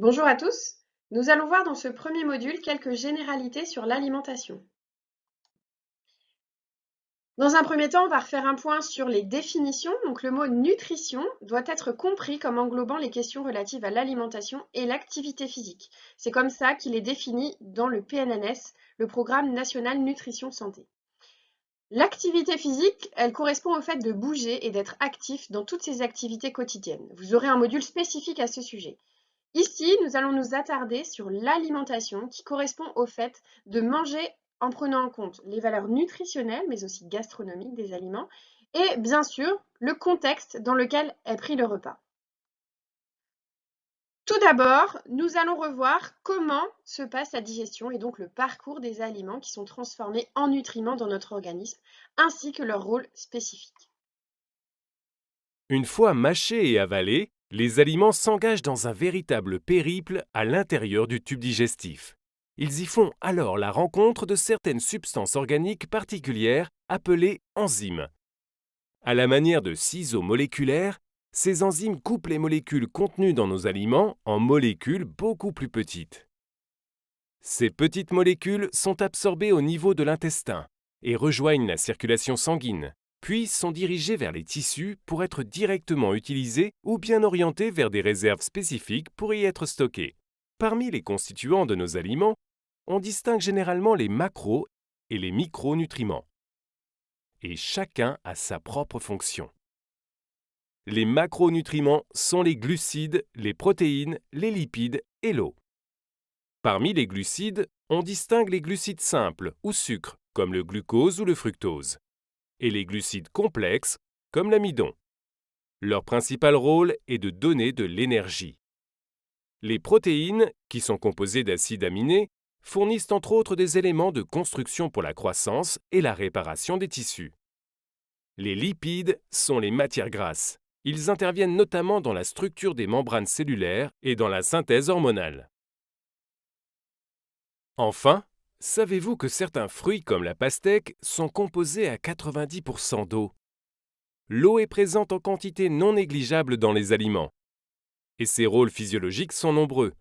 Bonjour à tous, nous allons voir dans ce premier module quelques généralités sur l'alimentation. Dans un premier temps, on va refaire un point sur les définitions. Donc le mot nutrition doit être compris comme englobant les questions relatives à l'alimentation et l'activité physique. C'est comme ça qu'il est défini dans le PNNS, le Programme national nutrition santé. L'activité physique, elle correspond au fait de bouger et d'être actif dans toutes ses activités quotidiennes. Vous aurez un module spécifique à ce sujet. Ici, nous allons nous attarder sur l'alimentation qui correspond au fait de manger en prenant en compte les valeurs nutritionnelles, mais aussi gastronomiques des aliments, et bien sûr, le contexte dans lequel est pris le repas. Tout d'abord, nous allons revoir comment se passe la digestion et donc le parcours des aliments qui sont transformés en nutriments dans notre organisme, ainsi que leur rôle spécifique. Une fois mâchés et avalés, les aliments s'engagent dans un véritable périple à l'intérieur du tube digestif. Ils y font alors la rencontre de certaines substances organiques particulières appelées enzymes. À la manière de ciseaux moléculaires, ces enzymes coupent les molécules contenues dans nos aliments en molécules beaucoup plus petites. Ces petites molécules sont absorbées au niveau de l'intestin et rejoignent la circulation sanguine, puis sont dirigées vers les tissus pour être directement utilisées ou bien orientées vers des réserves spécifiques pour y être stockées. Parmi les constituants de nos aliments, on distingue généralement les macros et les micronutriments. Et chacun a sa propre fonction. Les macronutriments sont les glucides, les protéines, les lipides et l'eau. Parmi les glucides, on distingue les glucides simples ou sucres, comme le glucose ou le fructose, et les glucides complexes, comme l'amidon. Leur principal rôle est de donner de l'énergie. Les protéines, qui sont composées d'acides aminés, fournissent entre autres des éléments de construction pour la croissance et la réparation des tissus. Les lipides sont les matières grasses. Ils interviennent notamment dans la structure des membranes cellulaires et dans la synthèse hormonale. Enfin, savez-vous que certains fruits comme la pastèque sont composés à 90% d'eau? L'eau est présente en quantité non négligeable dans les aliments, et ses rôles physiologiques sont nombreux,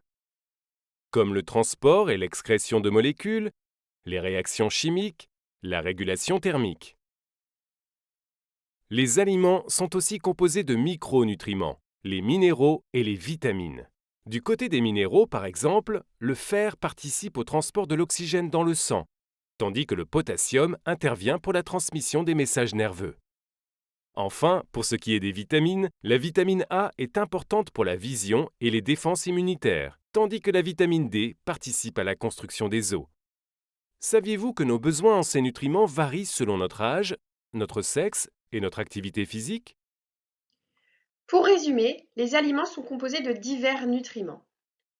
comme le transport et l'excrétion de molécules, les réactions chimiques, la régulation thermique. Les aliments sont aussi composés de micronutriments, les minéraux et les vitamines. Du côté des minéraux, par exemple, le fer participe au transport de l'oxygène dans le sang, tandis que le potassium intervient pour la transmission des messages nerveux. Enfin, pour ce qui est des vitamines, la vitamine A est importante pour la vision et les défenses immunitaires, tandis que la vitamine D participe à la construction des os. Saviez-vous que nos besoins en ces nutriments varient selon notre âge, notre sexe et notre activité physique? Pour résumer, les aliments sont composés de divers nutriments.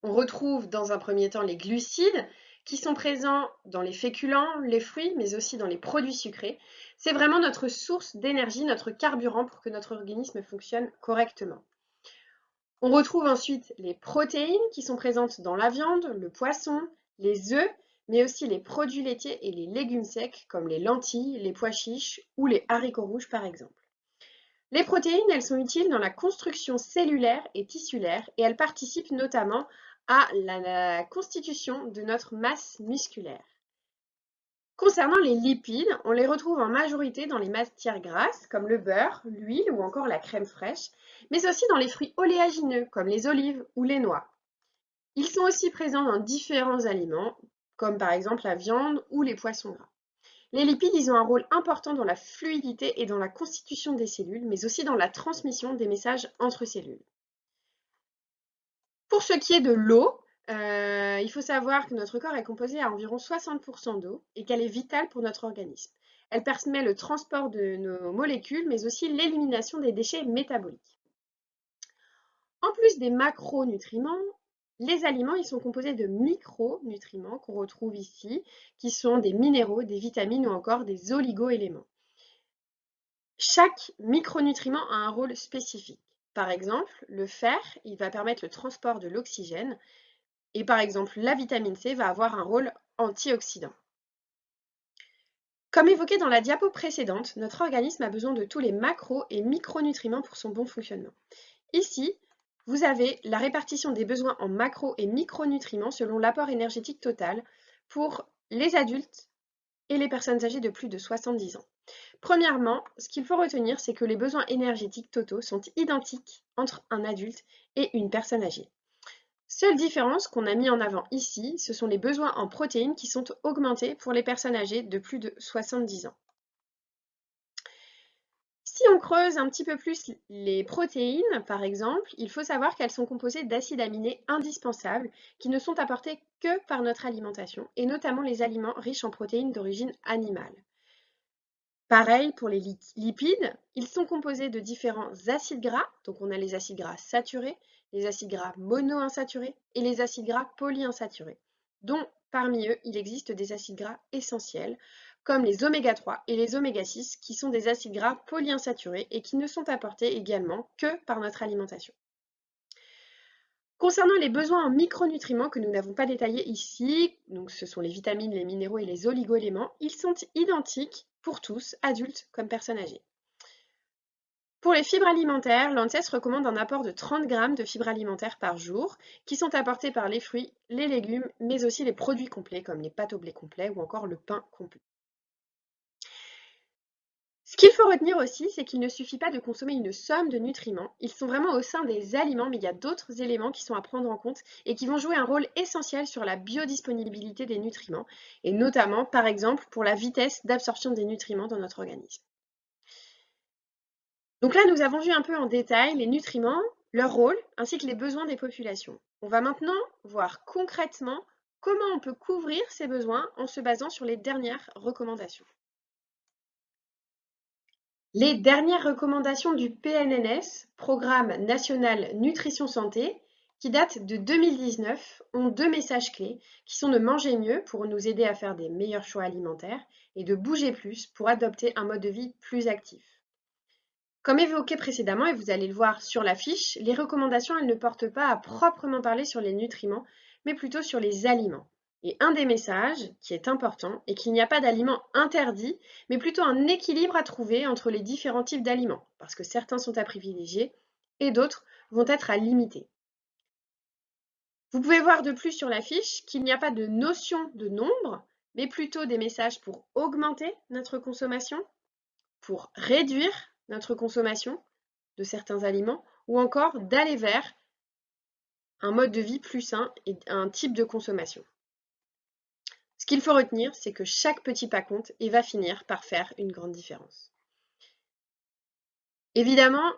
On retrouve dans un premier temps les glucides qui sont présents dans les féculents, les fruits, mais aussi dans les produits sucrés. C'est vraiment notre source d'énergie, notre carburant pour que notre organisme fonctionne correctement. On retrouve ensuite les protéines qui sont présentes dans la viande, le poisson, les œufs, mais aussi les produits laitiers et les légumes secs comme les lentilles, les pois chiches ou les haricots rouges par exemple. Les protéines, elles sont utiles dans la construction cellulaire et tissulaire et elles participent notamment à la constitution de notre masse musculaire. Concernant les lipides, on les retrouve en majorité dans les matières grasses comme le beurre, l'huile ou encore la crème fraîche, mais aussi dans les fruits oléagineux comme les olives ou les noix. Ils sont aussi présents dans différents aliments comme par exemple la viande ou les poissons gras. Les lipides, ils ont un rôle important dans la fluidité et dans la constitution des cellules, mais aussi dans la transmission des messages entre cellules. Pour ce qui est de l'eau, il faut savoir que notre corps est composé à environ 60% d'eau et qu'elle est vitale pour notre organisme. Elle permet le transport de nos molécules, mais aussi l'élimination des déchets métaboliques. En plus des macronutriments, les aliments, ils sont composés de micronutriments qu'on retrouve ici, qui sont des minéraux, des vitamines ou encore des oligoéléments. Chaque micronutriment a un rôle spécifique. Par exemple, le fer, il va permettre le transport de l'oxygène et par exemple, la vitamine C va avoir un rôle antioxydant. Comme évoqué dans la diapo précédente, notre organisme a besoin de tous les macro et micronutriments pour son bon fonctionnement. Ici, vous avez la répartition des besoins en macro et micronutriments selon l'apport énergétique total pour les adultes et les personnes âgées de plus de 70 ans. Premièrement, ce qu'il faut retenir, c'est que les besoins énergétiques totaux sont identiques entre un adulte et une personne âgée. Seule différence qu'on a mis en avant ici, ce sont les besoins en protéines qui sont augmentés pour les personnes âgées de plus de 70 ans. Si on creuse un petit peu plus les protéines, par exemple, il faut savoir qu'elles sont composées d'acides aminés indispensables qui ne sont apportés que par notre alimentation, et notamment les aliments riches en protéines d'origine animale. Pareil pour les lipides, ils sont composés de différents acides gras, donc on a les acides gras saturés, les acides gras monoinsaturés et les acides gras polyinsaturés, dont parmi eux il existe des acides gras essentiels, comme les oméga 3 et les oméga 6, qui sont des acides gras polyinsaturés et qui ne sont apportés également que par notre alimentation. Concernant les besoins en micronutriments que nous n'avons pas détaillés ici, donc ce sont les vitamines, les minéraux et les oligoéléments, ils sont identiques pour tous, adultes comme personnes âgées. Pour les fibres alimentaires, l'ANSES recommande un apport de 30 g de fibres alimentaires par jour, qui sont apportés par les fruits, les légumes, mais aussi les produits complets comme les pâtes au blé complet ou encore le pain complet. Ce qu'il faut retenir aussi, c'est qu'il ne suffit pas de consommer une somme de nutriments. Ils sont vraiment au sein des aliments, mais il y a d'autres éléments qui sont à prendre en compte et qui vont jouer un rôle essentiel sur la biodisponibilité des nutriments, et notamment, par exemple, pour la vitesse d'absorption des nutriments dans notre organisme. Donc là, nous avons vu un peu en détail les nutriments, leur rôle, ainsi que les besoins des populations. On va maintenant voir concrètement comment on peut couvrir ces besoins en se basant sur les dernières recommandations. Les dernières recommandations du PNNS, Programme national nutrition santé, qui datent de 2019, ont deux messages clés qui sont de manger mieux pour nous aider à faire des meilleurs choix alimentaires et de bouger plus pour adopter un mode de vie plus actif. Comme évoqué précédemment, et vous allez le voir sur la fiche, les recommandations, elles ne portent pas à proprement parler sur les nutriments, mais plutôt sur les aliments. Et un des messages qui est important est qu'il n'y a pas d'aliments interdits, mais plutôt un équilibre à trouver entre les différents types d'aliments, parce que certains sont à privilégier et d'autres vont être à limiter. Vous pouvez voir de plus sur la fiche qu'il n'y a pas de notion de nombre, mais plutôt des messages pour augmenter notre consommation, pour réduire notre consommation de certains aliments, ou encore d'aller vers un mode de vie plus sain et un type de consommation. Ce qu'il faut retenir, c'est que chaque petit pas compte et va finir par faire une grande différence. Évidemment,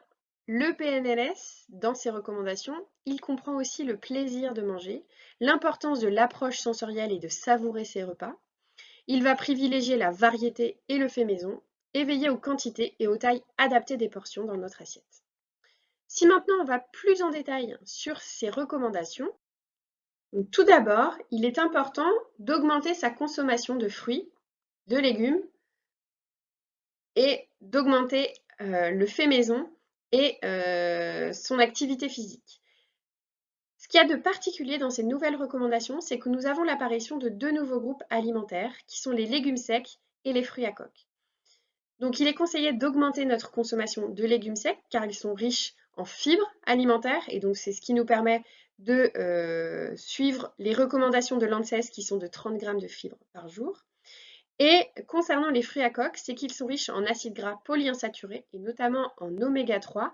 le PNLS, dans ses recommandations, il comprend aussi le plaisir de manger, l'importance de l'approche sensorielle et de savourer ses repas. Il va privilégier la variété et le fait maison, et veiller aux quantités et aux tailles adaptées des portions dans notre assiette. Si maintenant on va plus en détail sur ces recommandations, donc tout d'abord, il est important d'augmenter sa consommation de fruits, de légumes et d'augmenter le fait maison et son activité physique. Ce qu'il y a de particulier dans ces nouvelles recommandations, c'est que nous avons l'apparition de deux nouveaux groupes alimentaires qui sont les légumes secs et les fruits à coque. Donc il est conseillé d'augmenter notre consommation de légumes secs car ils sont riches en fibres alimentaires et donc c'est ce qui nous permet de suivre les recommandations de l'ANSES qui sont de 30 g de fibres par jour. Et concernant les fruits à coque, c'est qu'ils sont riches en acides gras polyinsaturés et notamment en oméga 3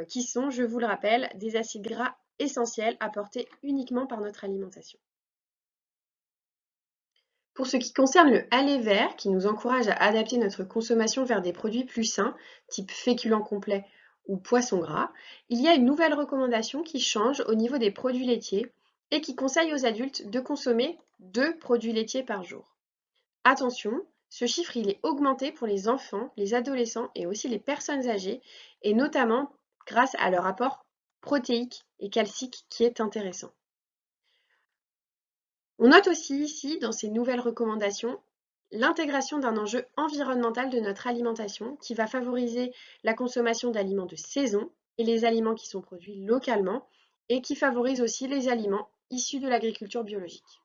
qui sont, je vous le rappelle, des acides gras essentiels apportés uniquement par notre alimentation. Pour ce qui concerne le aller vert, qui nous encourage à adapter notre consommation vers des produits plus sains, type féculents complets ou poissons gras, il y a une nouvelle recommandation qui change au niveau des produits laitiers et qui conseille aux adultes de consommer 2 produits laitiers par jour. Attention, ce chiffre il est augmenté pour les enfants, les adolescents et aussi les personnes âgées, et notamment grâce à leur apport protéique et calcique qui est intéressant. On note aussi ici, dans ces nouvelles recommandations, l'intégration d'un enjeu environnemental de notre alimentation qui va favoriser la consommation d'aliments de saison et les aliments qui sont produits localement et qui favorise aussi les aliments issus de l'agriculture biologique.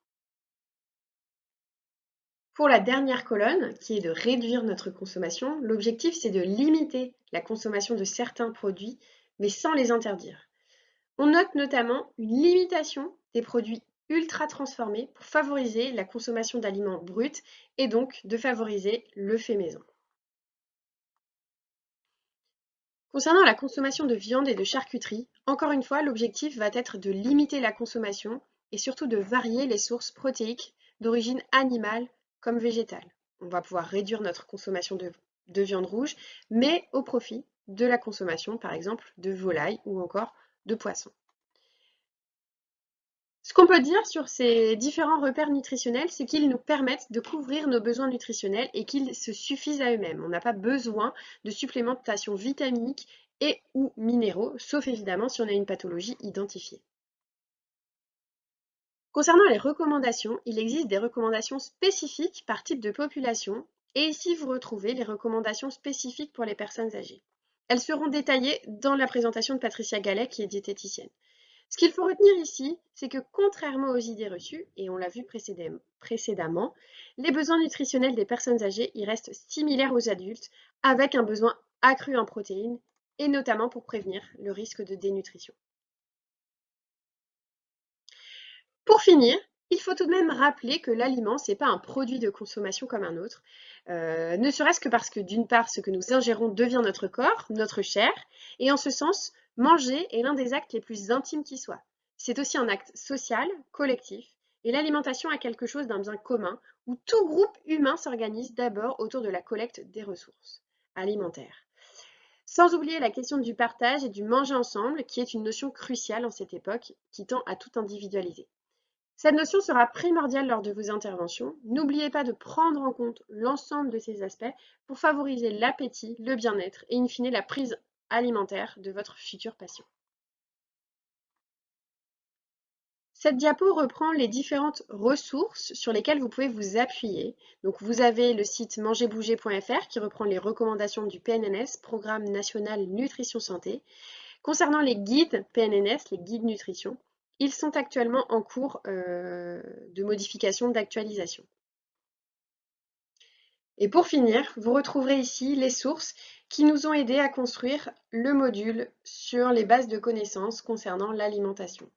Pour la dernière colonne, qui est de réduire notre consommation, l'objectif c'est de limiter la consommation de certains produits, mais sans les interdire. On note notamment une limitation des produits ultra transformés pour favoriser la consommation d'aliments bruts et donc de favoriser le fait maison. Concernant la consommation de viande et de charcuterie, encore une fois, l'objectif va être de limiter la consommation et surtout de varier les sources protéiques d'origine animale comme végétale. On va pouvoir réduire notre consommation de viande rouge, mais au profit de la consommation, par exemple, de volaille ou encore de poisson. Ce qu'on peut dire sur ces différents repères nutritionnels, c'est qu'ils nous permettent de couvrir nos besoins nutritionnels et qu'ils se suffisent à eux-mêmes. On n'a pas besoin de supplémentation vitaminique et ou minéraux, sauf évidemment si on a une pathologie identifiée. Concernant les recommandations, il existe des recommandations spécifiques par type de population et ici vous retrouvez les recommandations spécifiques pour les personnes âgées. Elles seront détaillées dans la présentation de Patricia Gallet qui est diététicienne. Ce qu'il faut retenir ici, c'est que contrairement aux idées reçues, et on l'a vu précédemment, les besoins nutritionnels des personnes âgées y restent similaires aux adultes, avec un besoin accru en protéines, et notamment pour prévenir le risque de dénutrition. Pour finir, il faut tout de même rappeler que l'aliment, ce n'est pas un produit de consommation comme un autre, ne serait-ce que parce que d'une part, ce que nous ingérons devient notre corps, notre chair, et en ce sens, manger est l'un des actes les plus intimes qui soit. C'est aussi un acte social, collectif, et l'alimentation a quelque chose d'un bien commun où tout groupe humain s'organise d'abord autour de la collecte des ressources alimentaires. Sans oublier la question du partage et du manger ensemble, qui est une notion cruciale en cette époque, qui tend à tout individualiser. Cette notion sera primordiale lors de vos interventions. N'oubliez pas de prendre en compte l'ensemble de ces aspects pour favoriser l'appétit, le bien-être et in fine la prise alimentaire de votre futur patient. Cette diapo reprend les différentes ressources sur lesquelles vous pouvez vous appuyer. Donc vous avez le site mangerbouger.fr qui reprend les recommandations du PNNS, Programme National Nutrition Santé. Concernant les guides PNNS, les guides nutrition, ils sont actuellement en cours de modification, d'actualisation. Et pour finir, vous retrouverez ici les sources qui nous ont aidés à construire le module sur les bases de connaissances concernant l'alimentation.